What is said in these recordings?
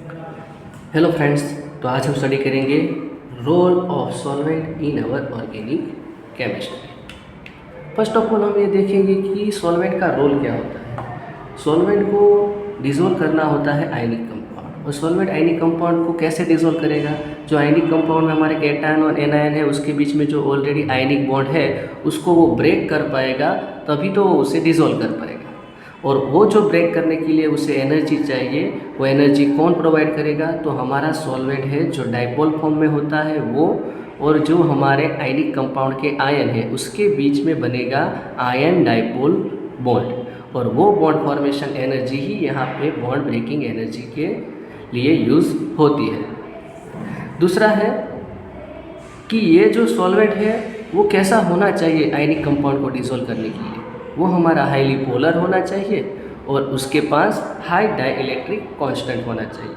Hello friends, तो आज हम स्टडी करेंगे role of solvent in our organic chemistry. First of all हम ये देखेंगे कि सॉल्वेंट का रोल क्या होता है। सॉल्वेंट को डिसॉल्व करना होता है आयनिक कंपाउंड, और सॉल्वेंट आयनिक कंपाउंड को कैसे डिसॉल्व करेगा। जो आयनिक कंपाउंड में हमारे कैटायन और एनायन है उसके बीच में जो ऑलरेडी आयनिक बॉन्ड है उसको वो ब्रेक कर पाएगा, तभी तो वो उसे डिसॉल्व कर पाएगा। और वो जो ब्रेक करने के लिए उसे एनर्जी चाहिए, वो एनर्जी कौन प्रोवाइड करेगा? तो हमारा सॉल्वेंट है जो डाइपोल फॉर्म में होता है वो, और जो हमारे आयनिक कंपाउंड के आयन है उसके बीच में बनेगा आयन डाइपोल बॉन्ड, और वो बॉन्ड फॉर्मेशन एनर्जी ही यहाँ पे बॉन्ड ब्रेकिंग एनर्जी के लिए यूज़ होती है। दूसरा है कि ये जो सॉल्वेंट है वो कैसा होना चाहिए आयनिक कंपाउंड को डिसॉल्व करने के लिए। वो हमारा हाईली पोलर होना चाहिए और उसके पास हाई डाइइलेक्ट्रिक कांस्टेंट होना चाहिए।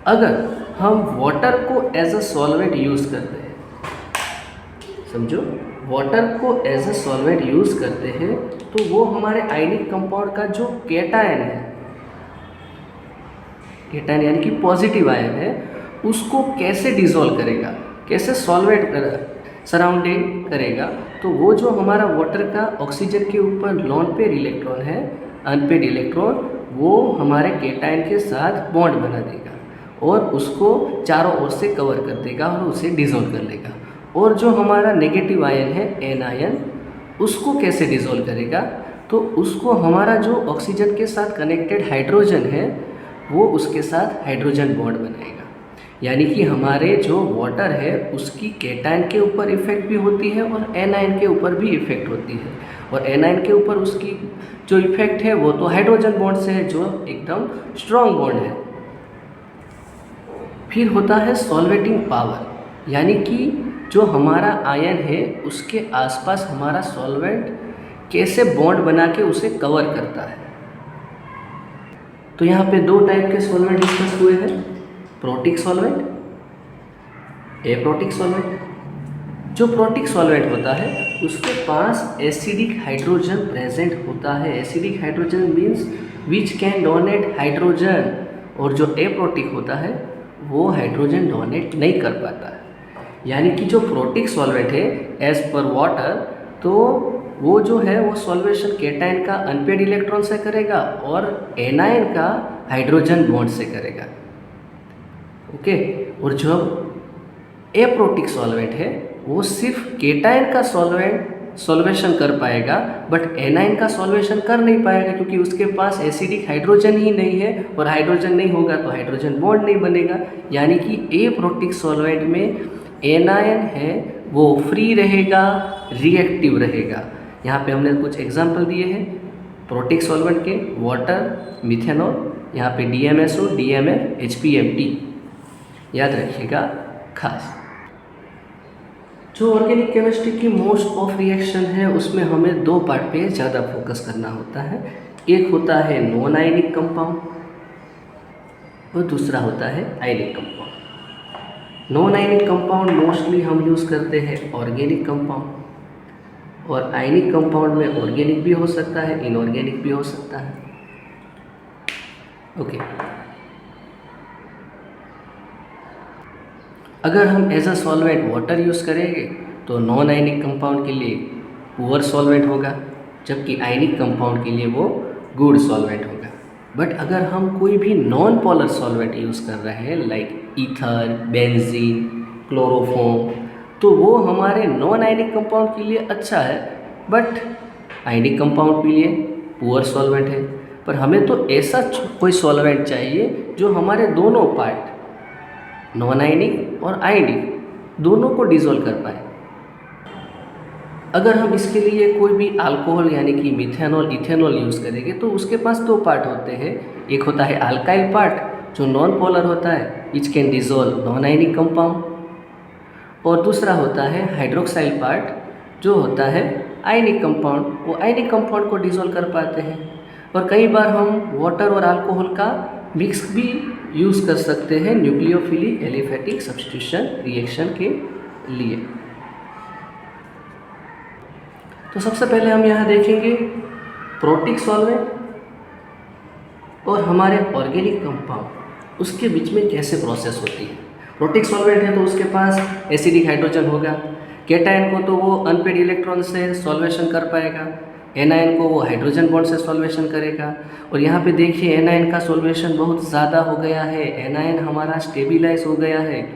अगर हम वाटर को एज अ सॉल्वेंट यूज़ करते हैं, समझो, वाटर को एज अ सॉल्वेंट यूज़ करते हैं तो वो हमारे आयनिक कंपाउंड का जो कैटायन है, कैटायन यानी कि पॉजिटिव आयन है, उसको कैसे डिसॉल्व करेगा, कैसे सॉल्वेंट सराउंडिंग करेगा। तो वो जो हमारा वाटर का ऑक्सीजन के ऊपर लॉन पेयर इलेक्ट्रॉन है, अनपेड इलेक्ट्रॉन, वो हमारे कैटायन के साथ बॉन्ड बना देगा और उसको चारों ओर से कवर कर देगा और उसे डिसॉल्व कर लेगा। और जो हमारा नेगेटिव आयन है एनायन, उसको कैसे डिसॉल्व करेगा? तो उसको हमारा जो ऑक्सीजन के साथ कनेक्टेड हाइड्रोजन है वो उसके साथ हाइड्रोजन बॉन्ड बनाएगा। यानी कि हमारे जो वाटर है उसकी कैटायन के ऊपर इफेक्ट भी होती है और एनायन के ऊपर भी इफेक्ट होती है, और एनायन के ऊपर उसकी जो इफेक्ट है वो तो हाइड्रोजन बॉन्ड से है जो एकदम स्ट्रॉन्ग बॉन्ड है। फिर होता है सॉल्वेटिंग पावर, यानी कि जो हमारा आयन है उसके आसपास हमारा सॉल्वेंट कैसे बॉन्ड बना के उसे कवर करता है। तो यहाँ पे दो टाइप के सॉल्वेंट डिस्कस हुए हैं, प्रोटिक सॉल्वेंट, एप्रोटिक सॉल्वेंट। जो प्रोटिक सॉल्वेंट होता है उसके पास एसिडिक हाइड्रोजन प्रेजेंट होता है। Acidic hydrogen means which can donate hydrogen, और जो एप्रोटिक होता है वो हाइड्रोजन डोनेट नहीं कर पाता है। यानी कि जो प्रोटिक सॉल्वेंट है एज पर वाटर, तो वो जो है वो सॉल्वेशन कैटायन का अनपेड इलेक्ट्रॉन से करेगा और एनायन का हाइड्रोजन बॉन्ड से करेगा। ओके। और जो एप्रोटिक सॉल्वेंट है वो सिर्फ कैटायन का सॉल्वेशन कर पाएगा, बट एनायन का सॉल्वेशन कर नहीं पाएगा क्योंकि उसके पास एसिडिक हाइड्रोजन ही नहीं है, और हाइड्रोजन नहीं होगा तो हाइड्रोजन बॉन्ड नहीं बनेगा। यानी कि एप्रोटिक सॉल्वेंट में एनायन है वो फ्री रहेगा, रिएक्टिव रहेगा। यहाँ पे हमने कुछ एग्जाम्पल दिए हैं प्रोटिक सॉल्वेंट के, वाटर, मिथेनॉल, यहाँ पे DMSO, DMF, HPMT, याद रखिएगा खास। जो ऑर्गेनिक केमिस्ट्री की मोस्ट ऑफ रिएक्शन है उसमें हमें दो पार्ट पे ज़्यादा फोकस करना होता है। एक होता है नॉन आयनिक कंपाउंड और दूसरा होता है ionic compound. Non ionic compound mostly हम यूज़ करते हैं ऑर्गेनिक कंपाउंड, और आयनिक कंपाउंड में ऑर्गेनिक भी हो सकता है, इनऑर्गेनिक भी हो सकता है। ओके। अगर हम as a solvent water use करेंगे तो नॉन आयनिक कंपाउंड के लिए पुअर सॉल्वेंट होगा, जबकि आयनिक कंपाउंड के लिए वो गुड सॉल्वेंट होगा। बट अगर हम कोई भी नॉन पोलर सॉल्वेंट यूज़ कर रहे हैं लाइक ईथर, बेंजीन, क्लोरोफॉर्म, तो वो हमारे नॉन आयनिक कंपाउंड के लिए अच्छा है, बट आयनिक कंपाउंड के लिए पुअर सॉल्वेंट है। पर हमें तो ऐसा कोई सॉल्वेंट चाहिए जो हमारे दोनों पार्ट, नॉन आयनिक और आयनिक, दोनों को डिसॉल्व कर पाए। अगर हम इसके लिए कोई भी अल्कोहल यानी कि मिथेनॉल, इथेनॉल यूज़ करेंगे तो उसके पास दो पार्ट होते हैं। एक होता है अल्काइल पार्ट जो नॉन पोलर होता है, which can dissolve non ionic compound, और दूसरा होता है हाइड्रोक्साइल पार्ट जो होता है आयनिक कंपाउंड, वो आयनिक कंपाउंड को डिसॉल्व कर पाते हैं। और कई बार हम वाटर और अल्कोहल का मिक्स भी यूज़ कर सकते हैं न्यूक्लियोफिली एलिफेटिक सब्स्टिट्यूशन रिएक्शन के लिए। तो सबसे पहले हम यहाँ देखेंगे प्रोटिक सॉल्वेंट और हमारे ऑर्गेनिक कंपाउंड उसके बीच में कैसे प्रोसेस होती है। प्रोटिक सॉल्वेंट है तो उसके पास एसिडिक हाइड्रोजन होगा, कैटायन को तो वो अनपेड इलेक्ट्रॉन से सॉल्वेशन कर पाएगा, एनायन को वो हाइड्रोजन बॉन्ड से सॉल्वेशन करेगा। और यहाँ पे देखिए एनायन का सॉल्वेशन बहुत ज़्यादा हो गया है, एनायन हमारा स्टेबिलाइज हो गया है,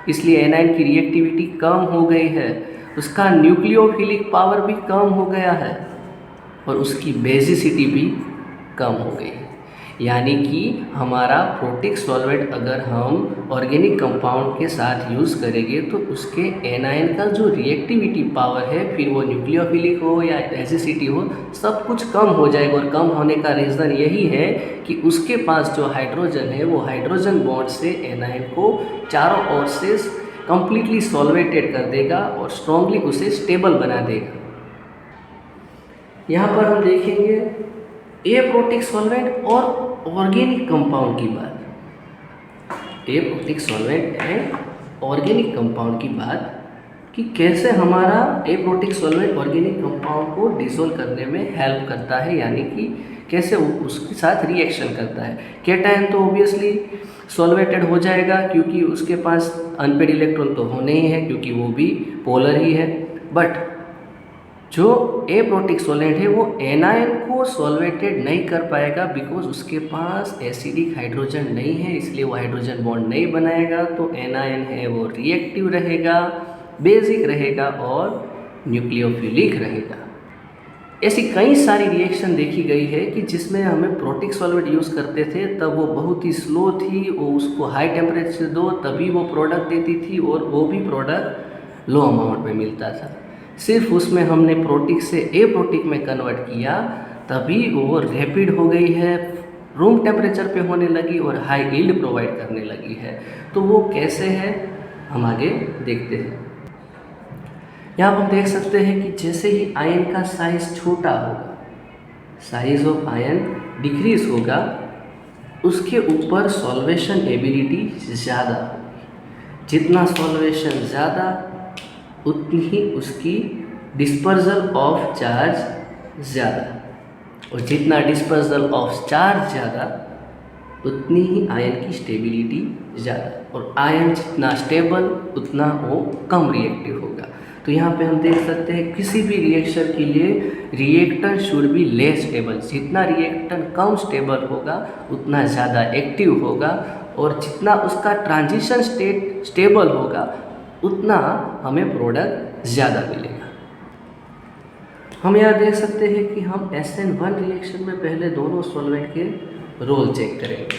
इसलिए एनायन की रिएक्टिविटी कम हो गई है, उसका न्यूक्लियोफिलिक पावर भी कम हो गया है और उसकी बेसिसिटी भी कम हो गई है। यानी कि हमारा प्रोटिक सॉल्वेंट अगर हम ऑर्गेनिक कंपाउंड के साथ यूज़ करेंगे तो उसके एनायन का जो रिएक्टिविटी पावर है, फिर वो न्यूक्लियोफिलिक हो या बेसिसिटी हो, सब कुछ कम हो जाएगा। और कम होने का रीज़न यही है कि उसके पास जो हाइड्रोजन है वो हाइड्रोजन बॉन्ड से एनायन को चारों ओर से कंप्लीटली सॉल्वेटेड कर देगा और स्ट्रांगली उसे स्टेबल बना देगा। यहाँ पर हम देखेंगे एप्रोटिक सॉल्वेंट और ऑर्गेनिक कंपाउंड की बात, aprotic solvent and organic compound की बात कि कैसे हमारा एप्रोटिक सॉल्वेंट ऑर्गेनिक कंपाउंड को डिसॉल्व करने में हेल्प करता है, यानी कि कैसे वो उसके साथ रिएक्शन करता है। कैटायन तो ऑब्वियसली सॉल्वेटेड हो जाएगा क्योंकि उसके पास अनपेड इलेक्ट्रॉन तो होने ही है क्योंकि वो भी पोलर ही है। बट जो एप्रोटिक सॉल्वेंट है वो एनायन को सॉल्वेटेड नहीं कर पाएगा बिकॉज उसके पास एसिडिक हाइड्रोजन नहीं है, इसलिए वो हाइड्रोजन बॉन्ड नहीं बनाएगा। तो एनायन है वो रिएक्टिव रहेगा, बेसिक रहेगा और न्यूक्लियोफिलिक रहेगा। ऐसी कई सारी रिएक्शन देखी गई है कि जिसमें हमें प्रोटिक सॉल्वेंट यूज़ करते थे तब वो बहुत ही स्लो थी, वो उसको हाई टेम्परेचर दो तभी वो प्रोडक्ट देती थी और वो भी प्रोडक्ट लो अमाउंट में मिलता था। सिर्फ उसमें हमने प्रोटिक से एप्रोटिक में कन्वर्ट किया तभी वो रैपिड हो गई है, रूम टेम्परेचर पे होने लगी और हाई यील्ड प्रोवाइड करने लगी है। तो वो कैसे है हम आगे देखते हैं। यहाँ हम देख सकते हैं कि जैसे ही आयन का साइज छोटा होगा, साइज ऑफ आयन डिक्रीज होगा, उसके ऊपर सॉल्वेशन एबिलिटी ज़्यादा होगी। जितना सॉल्वेशन ज़्यादा उतनी ही उसकी डिस्पर्जल ऑफ चार्ज ज़्यादा, और जितना डिस्पर्जल ऑफ चार्ज ज़्यादा उतनी ही आयन की स्टेबिलिटी ज़्यादा, और आयन जितना स्टेबल उतना वो कम रिएक्टिव होगा। तो यहाँ पे हम देख सकते हैं किसी भी रिएक्शन के लिए reactant should be less stable. जितना रिएक्टेंट कम स्टेबल होगा उतना ज़्यादा एक्टिव होगा, और जितना उसका ट्रांजिशन स्टेट स्टेबल होगा उतना हमें प्रोडक्ट ज़्यादा मिलेगा। हम यहाँ देख सकते हैं कि हम SN1 रिएक्शन में पहले दोनों सॉल्वेंट के रोल चेक करेंगे।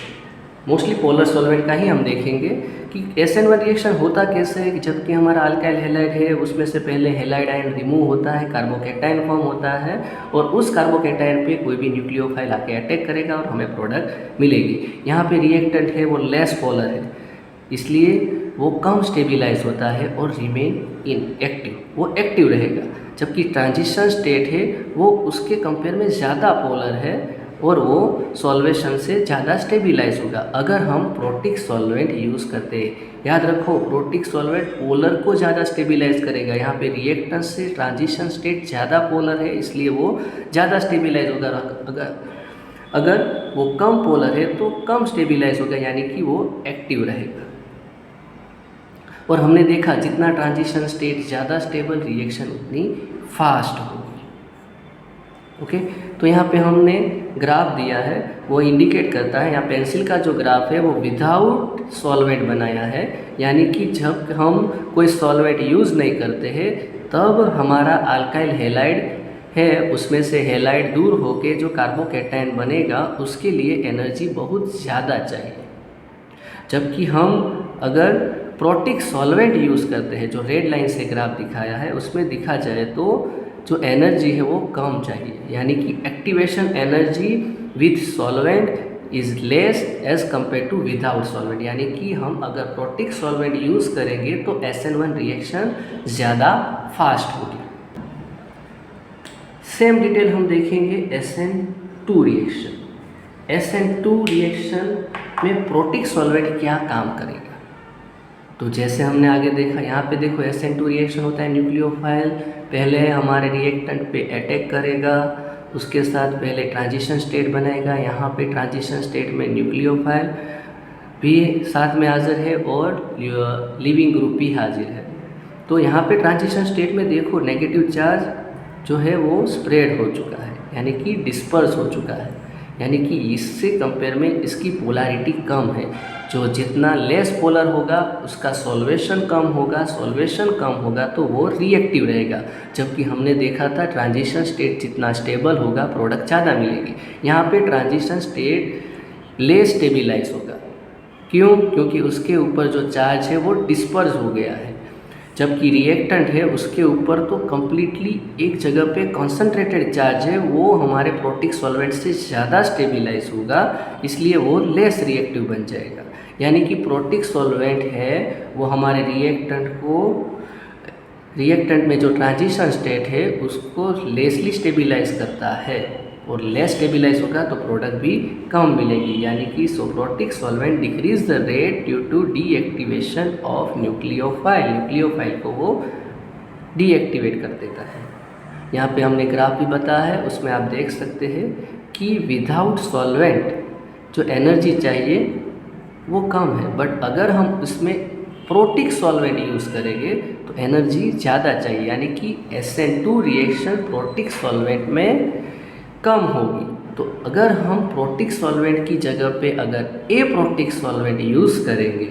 मोस्टली पोलर सॉल्वेंट का ही हम देखेंगे कि SN1 रिएक्शन होता कैसे है कि जबकि हमारा अल्काइल हैलाइड है उसमें से पहले हैलाइड आयन रिमूव होता है, कार्बोकैटायन फॉर्म होता है, और उस कार्बोकैटायन पे कोई भी न्यूक्लियोफाइल आके अटैक करेगा और हमें प्रोडक्ट मिलेगी। यहाँ पे रिएक्टेंट है वो लेस पोलर है, इसलिए वो कम स्टेबिलाइज होता है और रिमेन इनएक्टिव, वो एक्टिव रहेगा। जबकि ट्रांजिशन स्टेट है वो उसके कंपेयर में ज़्यादा पोलर है और वो सॉल्वेशन से ज़्यादा स्टेबिलाइज होगा अगर हम प्रोटिक सॉल्वेंट यूज़ करते हैं। याद रखो प्रोटिक सॉल्वेंट पोलर को ज़्यादा स्टेबिलाइज करेगा। यहाँ पे रिएक्टेंट से ट्रांजिशन स्टेट ज़्यादा पोलर है इसलिए वो ज़्यादा स्टेबिलाइज होगा। अगर वो कम पोलर है तो कम स्टेबिलाइज होगा, यानी कि वो एक्टिव रहेगा। और हमने देखा जितना ट्रांजिशन स्टेट ज़्यादा स्टेबल रिएक्शन उतनी फास्ट होगी। ओके, तो यहाँ पे हमने ग्राफ दिया है वो इंडिकेट करता है, यहाँ पेंसिल का जो ग्राफ है वो विदाउट सॉल्वेंट बनाया है, यानी कि जब हम कोई सॉल्वेंट यूज़ नहीं करते हैं तब हमारा अल्काइल हैलाइड है उसमें से हैलाइड दूर होके जो कार्बोकैटायन बनेगा उसके लिए एनर्जी बहुत ज़्यादा चाहिए। जबकि हम अगर प्रोटिक सॉल्वेंट यूज़ करते हैं, जो रेड लाइन से ग्राफ दिखाया है उसमें दिखा जाए तो जो एनर्जी है वो कम चाहिए, यानी कि activation energy with solvent is less as compare to without solvent. यानी कि हम अगर प्रोटिक सॉल्वेंट यूज़ करेंगे तो SN1 रिएक्शन ज़्यादा फास्ट होगी। सेम डिटेल हम देखेंगे SN2 रिएक्शन। SN2 रिएक्शन में प्रोटिक सॉल्वेंट क्या काम करेगा, तो जैसे हमने आगे देखा यहाँ पे देखो SN2 रिएक्शन होता है, न्यूक्लियोफाइल पहले हमारे रिएक्टेंट पे अटैक करेगा, उसके साथ पहले ट्रांजिशन स्टेट बनाएगा। यहाँ पे ट्रांजिशन स्टेट में न्यूक्लियोफाइल भी साथ में हाजिर है और लिविंग ग्रुप भी हाजिर है। तो यहाँ पे ट्रांजिशन स्टेट में देखो नेगेटिव चार्ज जो है वो स्प्रेड हो चुका है, यानी कि डिस्पर्स हो चुका है, यानी कि इससे कंपेयर में इसकी पोलैरिटी कम है। जो जितना लेस पोलर होगा उसका सॉल्वेशन कम होगा, सॉल्वेशन कम होगा तो वो रिएक्टिव रहेगा। जबकि हमने देखा था ट्रांजिशन स्टेट जितना स्टेबल होगा प्रोडक्ट ज़्यादा मिलेगी। यहाँ पे ट्रांजिशन स्टेट लेस स्टेबिलाइज होगा। क्यों? क्योंकि उसके ऊपर जो चार्ज है वो डिस्पर्स हो गया है, जबकि रिएक्टेंट है उसके ऊपर तो कम्प्लीटली एक जगह पे कॉन्सेंट्रेटेड चार्ज है, वो हमारे प्रोटिक सॉल्वेंट से ज़्यादा स्टेबिलाइज होगा, इसलिए वो लेस रिएक्टिव बन जाएगा। यानी कि प्रोटिक सॉल्वेंट है वो हमारे रिएक्टेंट में जो ट्रांजिशन स्टेट है उसको लेसली स्टेबिलाइज करता है, और लेस स्टेबिलाइज होगा तो प्रोडक्ट भी कम मिलेगी। यानी कि protic solvent decrease the rate due to deactivation of nucleophile को वो डीएक्टिवेट कर देता है। यहाँ पे हमने ग्राफ भी बताया है, उसमें आप देख सकते हैं कि विदाउट सॉल्वेंट जो एनर्जी चाहिए वो कम है, बट अगर हम उसमें प्रोटिक सॉल्वेंट यूज़ करेंगे तो एनर्जी ज़्यादा चाहिए, यानी कि SN2 रिएक्शन प्रोटिक सॉल्वेंट में कम होगी। तो अगर हम प्रोटिक सॉल्वेंट की जगह पे अगर एप्रोटिक सॉल्वेंट यूज़ करेंगे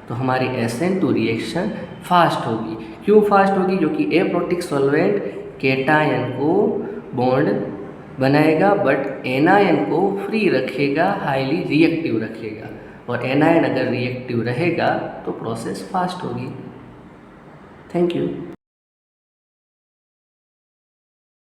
तो हमारी SN2 रिएक्शन फास्ट होगी। क्यों फास्ट होगी? क्योंकि एप्रोटिक सॉल्वेंट केटायन को बॉन्ड बनाएगा बट एनायन को फ्री रखेगा, हाईली रिएक्टिव रखेगा, और एनायन अगर रिएक्टिव रहेगा तो प्रोसेस फास्ट होगी। Thank you.